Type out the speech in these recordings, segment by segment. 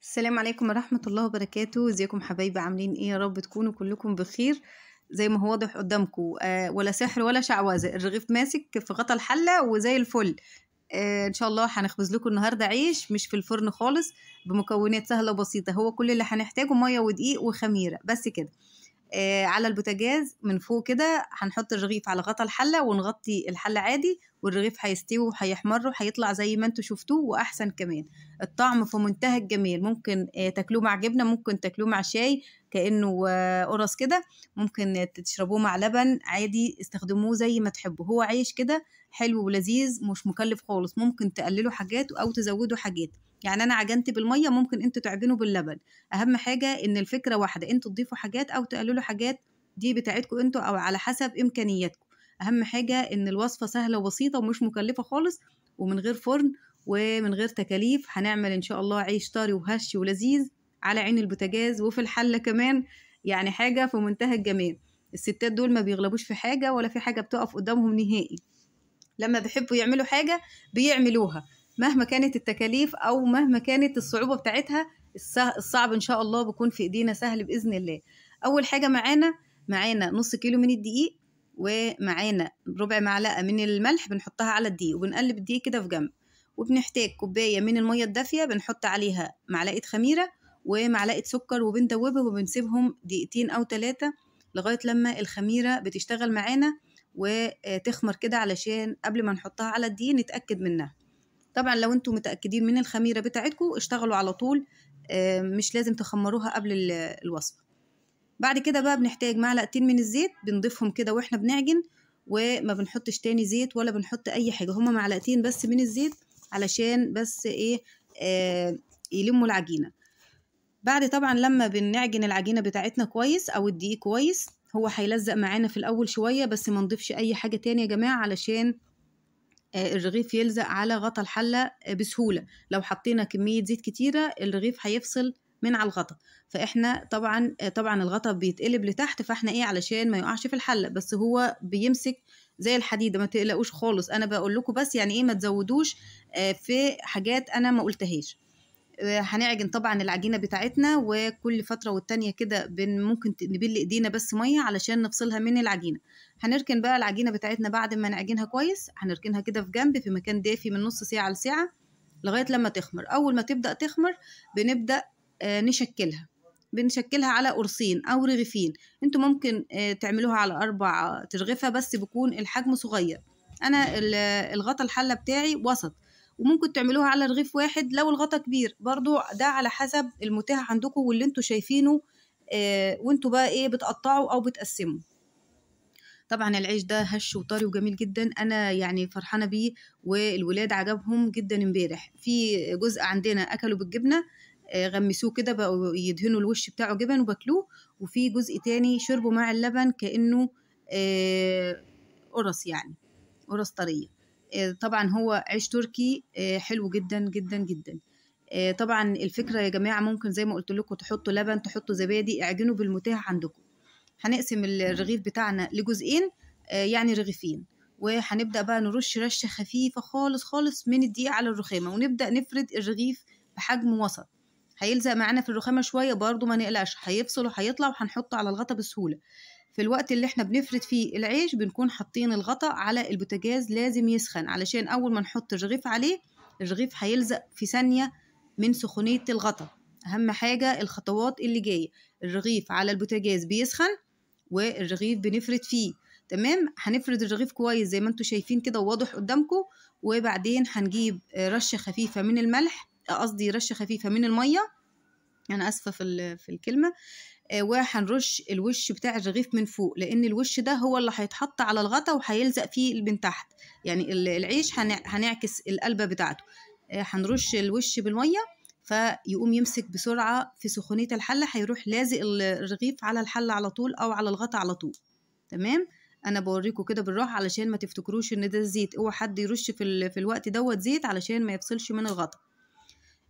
السلام عليكم ورحمة الله وبركاته. ازيكم حبايبي، عاملين ايه؟ يا رب تكونوا كلكم بخير. زي ما هو واضح قدامكم ولا سحر ولا شعوذة، الرغيف ماسك في غطا الحلة وزي الفل. ان شاء الله هنخبز لكم النهارده عيش مش في الفرن خالص، بمكونات سهلة وبسيطة. هو كل اللي هنحتاجه مية ودقيق وخميرة بس كده. على البوتاجاز من فوق كده هنحط الرغيف على غطا الحلة ونغطي الحلة عادي، والرغيف هيستوي وهيحمر وهيطلع زي ما انتوا شفتوه واحسن كمان. الطعم في منتهى الجمال، ممكن تاكلوه مع جبنة، ممكن تاكلوه مع شاي كأنه قرص كده، ممكن تشربوه مع لبن عادي، استخدموه زي ما تحبوا. هو عيش كده حلو ولذيذ، مش مكلف خالص. ممكن تقللوا حاجات او تزودوا حاجات، يعني انا عجنت بالمية، ممكن انتوا تعجنوا باللبن. اهم حاجة ان الفكرة واحدة، انتوا تضيفوا حاجات او تقللوا حاجات، دي بتاعتكم انتوا او على حسب امكانياتكم. اهم حاجة ان الوصفة سهلة وبسيطة ومش مكلفة خالص، ومن غير فرن ومن غير تكاليف. هنعمل ان شاء الله عيش طري وهش ولذيذ على عين البوتاجاز وفي الحلة كمان، يعني حاجة في منتهى الجمال. الستات دول ما بيغلبوش في حاجة ولا في حاجة بتقف قدامهم نهائي. لما بيحبوا يعملوا حاجة بيعملوها مهما كانت التكاليف أو مهما كانت الصعوبة بتاعتها. الصعب إن شاء الله بيكون في إيدينا سهل بإذن الله. أول حاجة معانا نص كيلو من الدقيق، ومعانا ربع معلقة من الملح بنحطها على الدقيق، وبنقلب الدقيق كده في جنب. وبنحتاج كوباية من المية الدافية، بنحط عليها معلقة خميرة ومعلقة سكر، وبندوبهم وبنسيبهم دقيقتين أو 3 لغاية لما الخميرة بتشتغل معانا وتخمر كده، علشان قبل ما نحطها على الدقيق نتأكد منها. طبعا لو انتم متأكدين من الخميرة بتاعتكم اشتغلوا على طول، مش لازم تخمروها قبل الوصفة. بعد كده بقى بنحتاج معلقتين من الزيت، بنضيفهم كده واحنا بنعجن، وما بنحطش تاني زيت ولا بنحط اي حاجة، هما معلقتين بس من الزيت علشان بس ايه، يلموا العجينة. بعد طبعا لما بنعجن العجينة بتاعتنا كويس او الدقيق كويس، هو هيلزق معانا في الاول شوية، بس ما نضيفش اي حاجة تانية يا جماعة علشان الرغيف يلزق على غطا الحلة بسهولة. لو حطينا كمية زيت كتيرة الرغيف هيفصل من على الغطا. فاحنا طبعا الغطا بيتقلب لتحت، فاحنا ايه علشان ما يقعش في الحلة، بس هو بيمسك زي الحديدة، ما تقلقوش خالص. انا بقول لكم بس يعني ايه، ما تزودوش في حاجات انا ما قلتهاش. هنعجن طبعا العجينة بتاعتنا، وكل فترة والتانية كده ممكن نبل ايدينا بس مية علشان نفصلها من العجينة. هنركن بقى العجينة بتاعتنا بعد ما نعجنها كويس، هنركنها كده في جنب في مكان دافي من نص ساعة لساعة لغاية لما تخمر. أول ما تبدأ تخمر بنبدأ بنشكلها على قرصين أو رغيفين. انتوا ممكن تعملوها على 4 ترغفة، بس بيكون الحجم صغير. أنا الغطا الحلة بتاعي وسط، وممكن تعملوها على رغيف واحد لو الغطا كبير، برضو ده على حسب المتاح عندكم واللي انتوا شايفينه. وانتوا بقى ايه بتقطعوا او بتقسموا. طبعا العيش ده هش وطري وجميل جدا، انا يعني فرحانه بيه، والولاد عجبهم جدا. امبارح في جزء عندنا اكلوا بالجبنه، غمسوه كده بقوا يدهنوا الوش بتاعه جبن وباكلوه، وفي جزء تاني شربوا مع اللبن كانه قرص، يعني قرص طريه. طبعا هو عيش تركي حلو جدا جدا جدا. طبعا الفكرة يا جماعة ممكن زي ما قلت لكم تحطوا لبن، تحطوا زبادي، اعجنوا بالمتاح عندكم. هنقسم الرغيف بتاعنا لجزئين، يعني رغيفين، وهنبدأ بقى نرش رشة خفيفة خالص خالص من الدقيق على الرخامة، ونبدأ نفرد الرغيف بحجم وسط. هيلزق معانا في الرخامة شوية برضو، ما نقلقش، هيفصل وهيطلع وهنحطه على الغطا بسهولة. في الوقت اللي احنا بنفرد فيه العيش بنكون حاطين الغطا على البوتاجاز، لازم يسخن علشان اول ما نحط الرغيف عليه الرغيف هيلزق في ثانية من سخونية الغطا. اهم حاجة الخطوات اللي جاية، الرغيف على البوتاجاز بيسخن والرغيف بنفرد فيه. تمام، هنفرد الرغيف كويس زي ما انتوا شايفين كده وواضح قدامكم، وبعدين هنجيب رشة خفيفة من الملح، قصدي رشة خفيفة من المية، انا اسفة في الكلمة. وهنرش الوش بتاع الرغيف من فوق، لان الوش ده هو اللي هيتحط على الغطا وهيلزق فيه من تحت، يعني العيش هنعكس القلبة بتاعته. هنرش الوش بالمية فيقوم يمسك بسرعة في سخونية الحلة، هيروح لازق الرغيف على الحلة على طول او على الغطا على طول. تمام، انا بوريكم كده بالراحة علشان ما تفتكروش ان ده الزيت، اوعى حد يرش في الوقت دوت زيت علشان ما يفصلش من الغطا.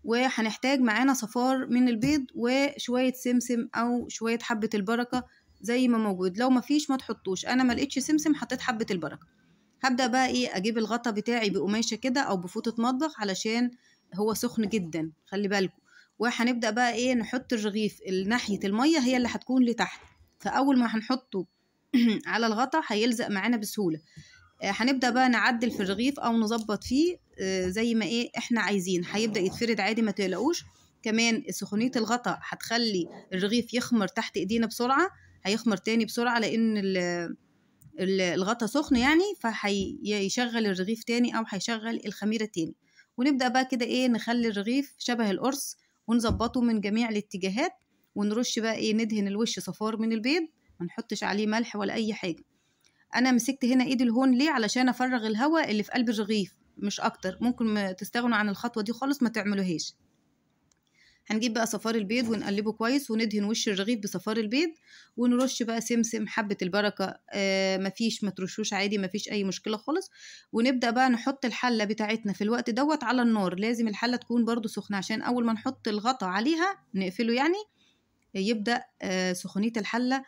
وهنحتاج معانا صفار من البيض وشوية سمسم أو شوية حبة البركة زي ما موجود، لو مفيش ما تحطوش. أنا ما لقيتش سمسم، حطيت حبة البركة. هبدأ بقى إيه، أجيب الغطا بتاعي بقماشة كده أو بفوطة مطبخ علشان هو سخن جدا، خلي بالكم. وهنبدأ بقى ايه نحط الرغيف ناحية المية هي اللي هتكون لتحت، فأول ما هنحطه على الغطا هيلزق معانا بسهولة. هنبدأ بقى نعدل في الرغيف أو نظبط فيه زي ما ايه احنا عايزين، هيبدأ يتفرد عادي ما تقلقوش. كمان سخونية الغطا هتخلي الرغيف يخمر تحت ايدينا بسرعة، هيخمر تاني بسرعة لأن الغطا سخن يعني، فهيشغل الرغيف تاني أو هيشغل الخميرة تاني. ونبدأ بقى كده ايه نخلي الرغيف شبه القرص ونظبطه من جميع الاتجاهات، ونرش بقى ايه ندهن الوش صفار من البيض، ما نحطش عليه ملح ولا أي حاجة. انا مسكت هنا ايد الهون ليه؟ علشان افرغ الهواء اللي في قلب الرغيف مش اكتر. ممكن ما تستغنوا عن الخطوه دي خالص، ما تعملوهاش. هنجيب بقى صفار البيض ونقلبه كويس وندهن وش الرغيف بصفار البيض، ونرش بقى سمسم حبه البركه، مفيش ما ترشوش عادي، مفيش اي مشكله خالص. ونبدا بقى نحط الحله بتاعتنا في الوقت دوت على النار. لازم الحله تكون برضو سخنه عشان اول ما نحط الغطا عليها نقفله يعني يبدأ سخونية الحلة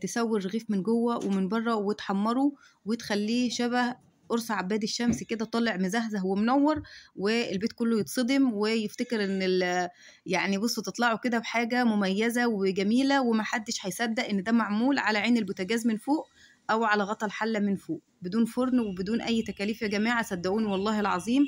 تسوي الرغيف من جوه ومن بره وتحمره وتخليه شبه قرص عباد الشمس كده، طالع مزهزه ومنور، والبيت كله يتصدم ويفتكر ان يعني بصوا تطلعوا كده بحاجة مميزة وجميلة، ومحدش هيصدق ان ده معمول على عين البوتاجاز من فوق او على غطا الحلة من فوق، بدون فرن وبدون اي تكاليف. يا جماعة صدقوني والله العظيم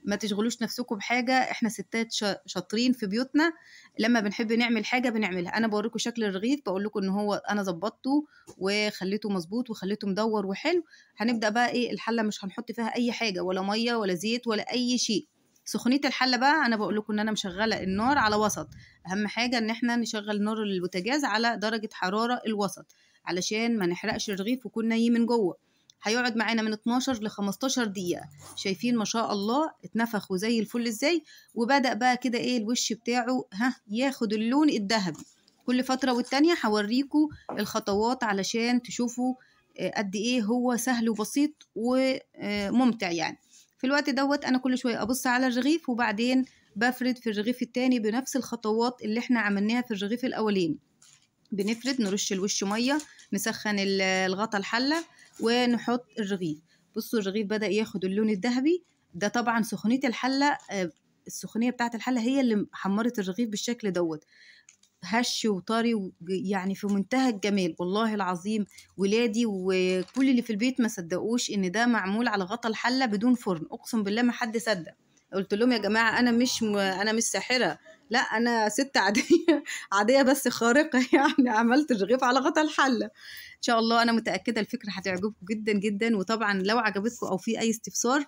ما تشغلوش نفسكم بحاجة، احنا ستات شاطرين في بيوتنا، لما بنحب نعمل حاجة بنعملها. انا بوريكم شكل الرغيف، بقول لكم ان هو انا ظبطته وخليته مظبوط وخليته مدور وحلو. هنبدأ بقى ايه الحلة مش هنحط فيها اي حاجة، ولا مية ولا زيت ولا اي شيء. سخونية الحلة بقى انا بقول لكم ان انا مشغلة النار على وسط. اهم حاجة ان احنا نشغل نار البوتاجاز على درجة حرارة الوسط علشان ما نحرقش الرغيف ويكون ني من جوه. هيقعد معانا من 12 ل 15 دقيقة. شايفين ما شاء الله اتنفخ وزي الفل ازاي، وبدأ بقى كده ايه الوش بتاعه ياخد اللون الذهبي. كل فترة والتانية هوريكم الخطوات علشان تشوفوا قد ايه هو سهل وبسيط وممتع يعني. في الوقت دوت انا كل شوية ابص على الرغيف وبعدين بفرد في الرغيف التاني بنفس الخطوات اللي احنا عملناها في الرغيف الاولاني. بنفرد نرش الوش مية، نسخن الغطا الحلة ونحط الرغيف. بصوا الرغيف بدأ ياخد اللون الذهبي ده، طبعا سخونية الحلة، السخونية بتاعت الحلة هي اللي حمرت الرغيف بالشكل دوت، هش وطري يعني في منتهى الجمال والله العظيم. ولادي وكل اللي في البيت ما صدقوش ان ده معمول على غطا الحلة بدون فرن، اقسم بالله ما حد صدق. قلت لهم يا جماعة انا مش ساحرة، لا انا ست عادية عادية بس خارقة يعني عملت الرغيف على غطا الحلة. ان شاء الله انا متأكدة الفكرة هتعجبكم جدا جدا، وطبعا لو عجبتكم او في اي استفسار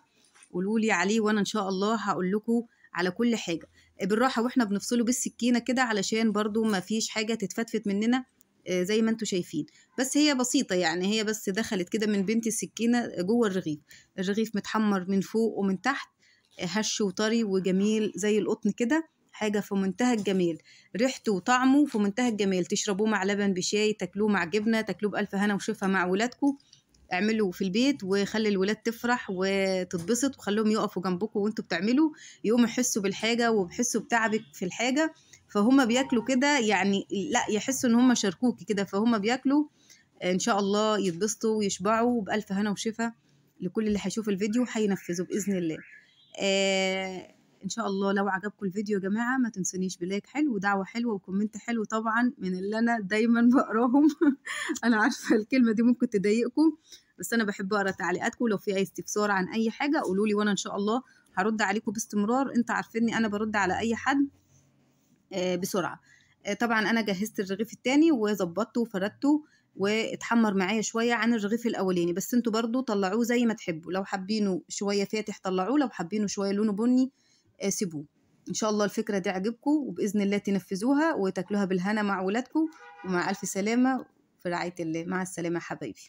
قولوا لي عليه، وانا ان شاء الله هقول لكم على كل حاجة بالراحة، واحنا بنفصله بالسكينة كده علشان برضو ما فيش حاجة تتفتفت مننا زي ما انتوا شايفين. بس هي بسيطة يعني، هي بس دخلت كده من بنت السكينة جوه الرغيف. الرغيف متحمر من فوق ومن تحت، هش وطري وجميل زي القطن كده، حاجة في منتهى الجمال، ريحته وطعمه في منتهى الجمال. تشربوه مع لبن بشاي، تاكلوه مع جبنة، تاكلوه بألف هنا وشفا مع ولادكم. اعملوا في البيت وخلي الولاد تفرح وتتبسط، وخليهم يقفوا جنبكم وانتوا بتعملوا، يقوموا يحسوا بالحاجة وبيحسوا بتعبك في الحاجة، فهم بياكلوا كده يعني، لا يحسوا ان هم شاركوكي كده، فهم بياكلوا ان شاء الله يتبسطوا ويشبعوا بألف هنا وشفا. لكل اللي هيشوف الفيديو هينفذوا بإذن الله. ان شاء الله لو عجبكم الفيديو يا جماعه ما تنسونيش بلايك حلو ودعوه حلوه وكومنت حلو طبعا من اللي انا دايما بقراهم انا عارفه الكلمه دي ممكن تضايقكم، بس انا بحب اقرا تعليقاتكم، لو في اي استفسار عن اي حاجه قولوا لي وانا ان شاء الله هرد عليكم باستمرار. انت عارفيني انا برد على اي حد بسرعه. طبعا انا جهزت الرغيف التاني وظبطته وفردته واتحمر معايا شويه عن الرغيف الاولاني، بس انتوا برضو طلعوه زي ما تحبوا، لو حابينه شويه فاتح طلعوه، لو حابينه شويه لونه بني سيبوه. ان شاء الله الفكره دي عجبكم وباذن الله تنفذوها وتاكلوها بالهنا مع ولادكم، ومع الف سلامه في رعايه الله. مع السلامه حبايبي.